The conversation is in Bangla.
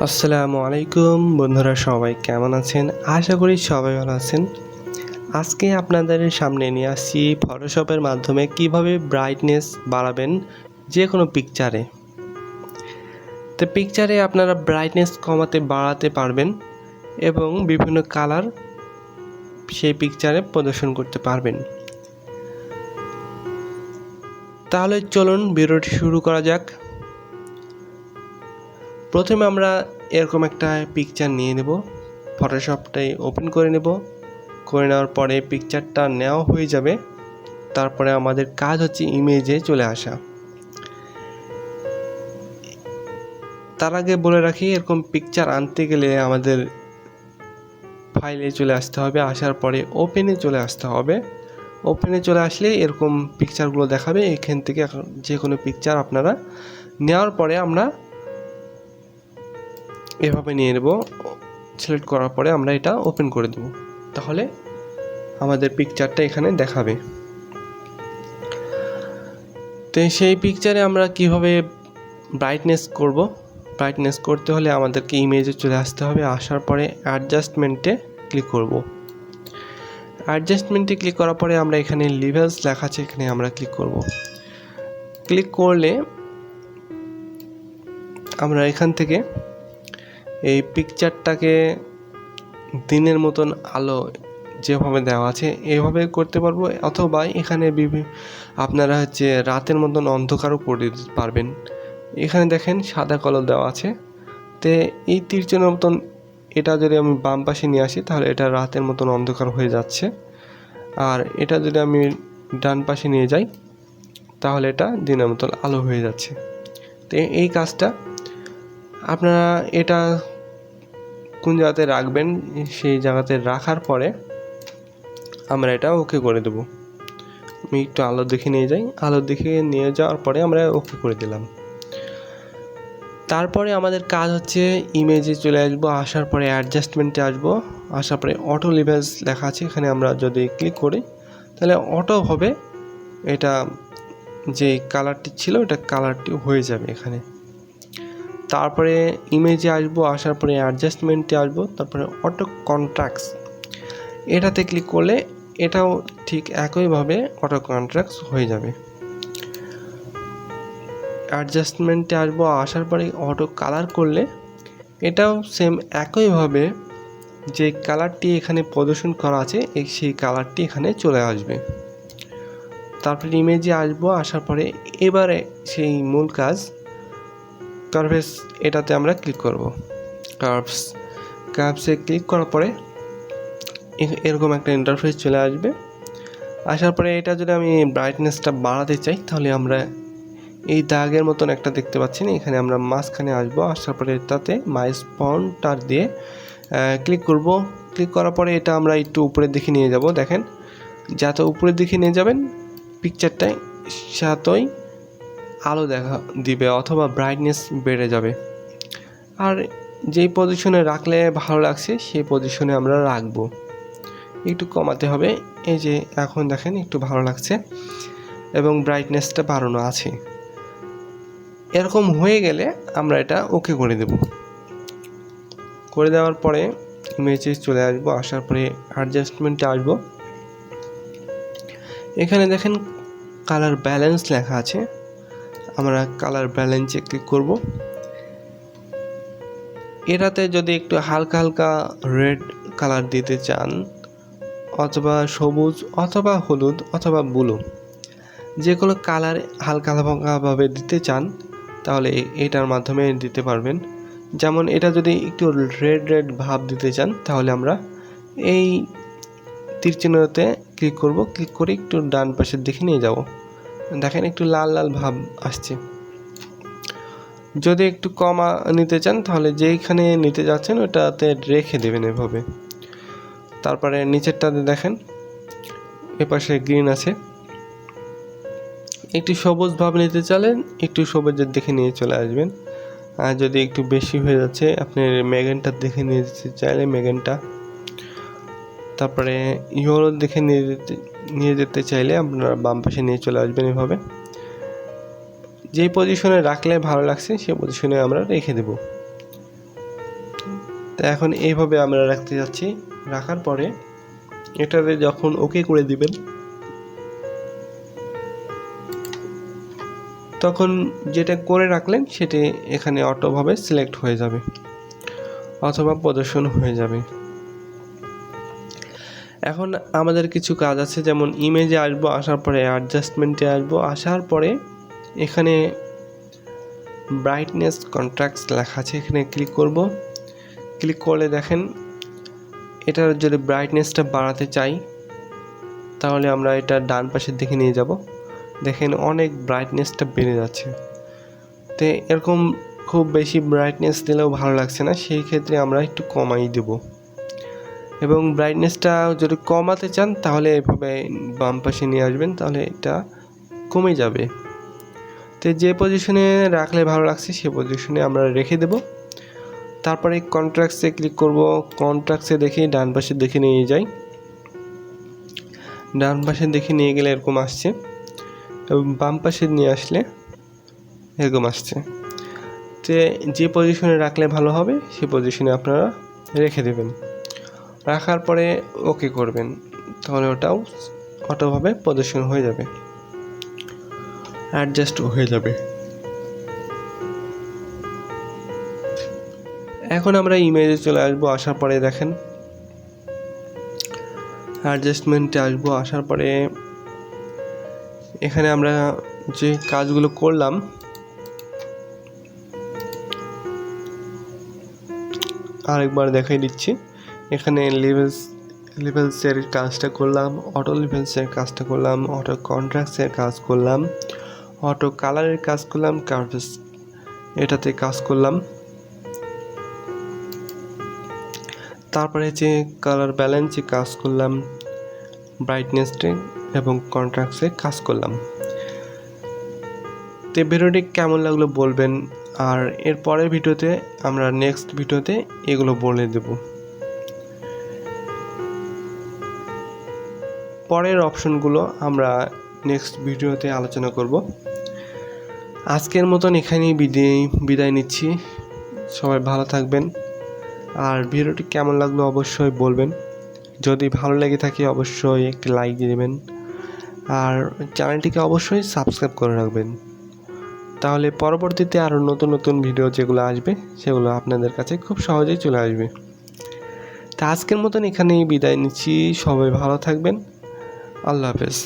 আসসালামু আলাইকুম বন্ধুরা, সবাই কেমন আছেন? আশা করি সবাই ভালো আছেন। আজকে আপনাদের সামনে নিয়ে আসছি ফটোশপের মাধ্যমে কিভাবে ব্রাইটনেস বাড়াবেন যে কোনো পিকচারে। তো পিকচারে আপনারা ব্রাইটনেস কমাতে বাড়াতে পারবেন এবং বিভিন্ন কালার সেই পিকচারে প্রদর্শন করতে পারবেন। তাহলে চলুন ভিডিওটি শুরু করা যাক। প্রথমে আমরা এরকম একটা পিকচার নিয়ে নেব, ফটোশপটাই ওপেন করে নেব। করে নেওয়ার পরে পিকচারটা নেওয়া হয়ে যাবে। তারপরে আমাদের কাজ হচ্ছে ইমেজে চলে আসা। তার আগে বলে রাখি, এরকম পিকচার আনতে গেলে আমাদের ফাইলে চলে আসতে হবে। আসার পরে ওপেনে চলে আসতে হবে। ওপেনে চলে আসলে এরকম পিকচারগুলো দেখাবে। এখান থেকে যে কোনো পিকচার আপনারা নেওয়ার পরে আমরা এভাবে নিয়ে নেব। সিলেক্ট করার পরে আমরা এটা ওপেন করে দেব। তাহলে আমাদের পিকচারটা এখানে দেখাবে। তো সেই পিকচারে আমরা কিভাবে ব্রাইটনেস করব? ব্রাইটনেস করতে হলে আমাদেরকে ইমেজে চলে আসতে হবে। আসার পরে অ্যাডজাস্টমেন্টে ক্লিক করব। অ্যাডজাস্টমেন্টে ক্লিক করার পরে আমরা এখানে লেভেলস লেখা আছে, এখানে আমরা ক্লিক করব। ক্লিক করলে আমরা এখান থেকে এই পিকচারটাকে দিনের মতন আলো যেভাবে দেওয়া আছে এইভাবে করতে পারবো, অথবা এখানে আপনারা হচ্ছে রাতের মতন অন্ধকারও করে দিতে পারবেন। এখানে দেখেন সাদা কালার দেওয়া আছে। তো এই তীরচিহ্নের মতন এটা যদি আমি বাম পাশে নিয়ে আসি তাহলে এটা রাতের মতন অন্ধকার হয়ে যাচ্ছে। আর এটা যদি আমি ডান পাশে নিয়ে যাই তাহলে এটা দিনের মতন আলো হয়ে যাচ্ছে। তো এই কাজটা আপনারা এটা কোন জায়গাতে রাখবেন সেই জায়গাতে রাখার পরে আমরা এটা ওকে করে দেব। আমি একটু আলো দেখে নিয়ে যাই। আলো দেখে নিয়ে যাওয়ার পরে আমরা ওকে করে দিলাম। তারপরে আমাদের কাজ হচ্ছে ইমেজে চলে আসবো। আসার পরে অ্যাডজাস্টমেন্টে আসবো। আসার পরে অটো লেভেলস লেখা আছে, এখানে আমরা যদি ক্লিক করি তাহলে অটো হবে। এটা যে কালারটি ছিল এটা কালারটি হয়ে যাবে এখানে। তারপরে ইমেজে আসবো। আসার পরে অ্যাডজাস্টমেন্টে আসবো। তারপরে অটো কন্ট্রাস্ট এটাতে ক্লিক করলে এটাও ঠিক একইভাবে অটো কন্ট্রাস্ট হয়ে যাবে। অ্যাডজাস্টমেন্টে আসবো। আসার পরে অটো কালার করলে এটাও সেম একইভাবে যে কালারটি এখানে প্রদর্শন করা আছে সেই কালারটি এখানে চলে আসবে। তারপরে ইমেজে আসবো। আসার পরে এবারে সেই মূল কাজ কার্ভস, এটাতে আমরা ক্লিক করব। কার্ভসে ক্লিক করার পরে এরকম একটা ইন্টারফেস চলে আসবে। আসার পরে এটা যদি আমি ব্রাইটনেসটা বাড়াতে চাই তাহলে আমরা এই দাগের মতন একটা দেখতে পাচ্ছেন, এখানে আমরা মাঝখানে আসবো। আসার পরে তাতে মাউস পয়েন্টার দিয়ে ক্লিক করব। ক্লিক করার পরে এটা আমরা একটু উপরের দিকে নিয়ে যাব। দেখেন যত উপরের দিকে নিয়ে যাবেন পিকচারটায় সাথেই আলো দেখা দিবে অথবা ব্রাইটনেস বেড়ে যাবে। আর যেই পজিশনে রাখলে ভালো লাগছে সেই পজিশনে আমরা রাখবো। একটু কমাতে হবে। এই যে এখন দেখেন একটু ভালো লাগছে এবং ব্রাইটনেসটা বাড়ানো আছে। এরকম হয়ে গেলে আমরা এটা ওকে করে দেব। করে দেওয়ার পরে ইমেজে চলে আসবো। আসার পরে অ্যাডজাস্টমেন্টে আসবো। এখানে দেখেন কালার ব্যালেন্স লেখা আছে, আমরা কালার ব্যালেন্সে ক্লিক করব। এটাতে যদি একটু হালকা হালকা রেড কালার দিতে চান অথবা সবুজ অথবা হলুদ অথবা ব্লু, যে কোনো কালার হালকা হালকাভাবে দিতে চান তাহলে এটার মাধ্যমে দিতে পারবেন। যেমন এটা যদি একটু রেড রেড ভাব দিতে চান তাহলে আমরা এই তীরচিহ্নতে ক্লিক করব। ক্লিক করে একটু ডান পাশের দিকে নিয়ে যাব। দেখেন একটু লাল লাল ভাব আসছে। যদি একটু কমা নিতে চান তাহলে যেইখানে নিতে যাচ্ছেন ওটাতে রেখে দেবেন এভাবে। তারপরে নিচেরটাতে দেখেন এপাশে গ্রিন আছে। একটু সবুজ ভাব নিতে চাইলেন একটু সবুজের দিকে নিয়ে চলে আসবেন। আর যদি একটু বেশি হয়ে যাচ্ছে আপনি ম্যাগেন্টার দিকে নিয়ে যেতে চাইলে ম্যাগেন্টা, তারপরে ইয়েলোর দিকে নিয়ে যেতে চাইলে আপনারা বাম পাশে নিয়ে চলে আসবেন এভাবে। যেই পজিশনে রাখলে ভালো লাগছে সেই পজিশনে আমরা রেখে দেব। তো এখন এইভাবে আমরা রাখতে যাচ্ছি। রাখার পরে এটাতে যখন ওকে করে দিবেন তখন যেটা করে রাখলেন সেটি এখানে অটোভাবে সিলেক্ট হয়ে যাবে অথবা প্রদর্শন হয়ে যাবে। এখন আমাদের কিছু কাজ আছে, যেমন ইমেজে আসবো, আসার পরে অ্যাডজাস্টমেন্টে আসবো, আসার পরে এখানে ব্রাইটনেস কন্ট্রাস্ট লেখা আছে, এখানে ক্লিক করব। ক্লিক করলে দেখেন এটার যদি ব্রাইটনেসটা বাড়াতে চাই তাহলে আমরা এটা ডান পাশের দিকে নিয়ে যাব। দেখেন অনেক ব্রাইটনেসটা বেড়ে যাচ্ছে। তো এরকম খুব বেশি ব্রাইটনেস দিলেও ভালো লাগছে না, সেই ক্ষেত্রে আমরা একটু কমাই দেব। এবং ব্রাইটনেসটা যদি কমাতে চান তাহলে এভাবে বাম পাশে নিয়ে আসবেন, তাহলে এটা কমে যাবে। তো যে পজিশনে রাখলে ভালো লাগছে সে পজিশনে আমরা রেখে দেব। তারপরে কন্ট্রাস্টে ক্লিক করব। কন্ট্রাস্টে দেখে ডান পাশে দেখে নিয়ে যাই। ডান পাশে দেখে নিয়ে গেলে এরকম আসছে, এবং বাম পাশে নিয়ে আসলে এরকম আসছে। তো যে পজিশনে রাখলে ভালো হবে সেই পজিশনে আপনারা রেখে দেবেন। রাখার পরে ওকে করবেন, তাহলে ওটাও অটোভাবে প্রদর্শন হয়ে যাবে, অ্যাডজাস্ট হয়ে যাবে। এখন আমরা ইমেজে চলে আসবো। আসার পরে দেখেন অ্যাডজাস্টমেন্টে আসবো। আসার পরে এখানে আমরা যে কাজগুলো করলাম আরেকবার দেখাই দিচ্ছি। এখানে লেভেলসের কাজটা করলাম, অটো লেভেলসের কাজটা করলাম, অটো কন্ট্রাস্টের কাজ করলাম, অটো কালারের কাজ করলাম, কার্ভস এটাতে কাজ করলাম। তারপরে যে কালার ব্যালেন্সে কাজ করলাম, ব্রাইটনেসে এবং কন্ট্রাস্টে কাজ করলাম। তো ভিডিওটি কেমন লাগলো বলবেন, আর এর পরের ভিডিওতে আমরা নেক্সট ভিডিওতে এগুলো বলে দেব। পরের অপশনগুলো আমরা নেক্সট ভিডিওতে আলোচনা করব। আজকের মতন এখানেই বিদায় নিচ্ছি। সবাই ভালো থাকবেন, আর ভিডিওটি কেমন লাগলো অবশ্যই বলবেন। যদি ভালো লেগে থাকে অবশ্যই একটি লাইক দিয়ে দেবেন, আর চ্যানেলটিকে অবশ্যই সাবস্ক্রাইব করে রাখবেন, তাহলে পরবর্তীতে আরও নতুন নতুন ভিডিও যেগুলো আসবে সেগুলো আপনাদের কাছে খুব সহজেই চলে আসবে। তা আজকের মতন এখানেই বিদায় নিচ্ছি। সবাই ভালো থাকবেন। আল্লাহ হাফেজ।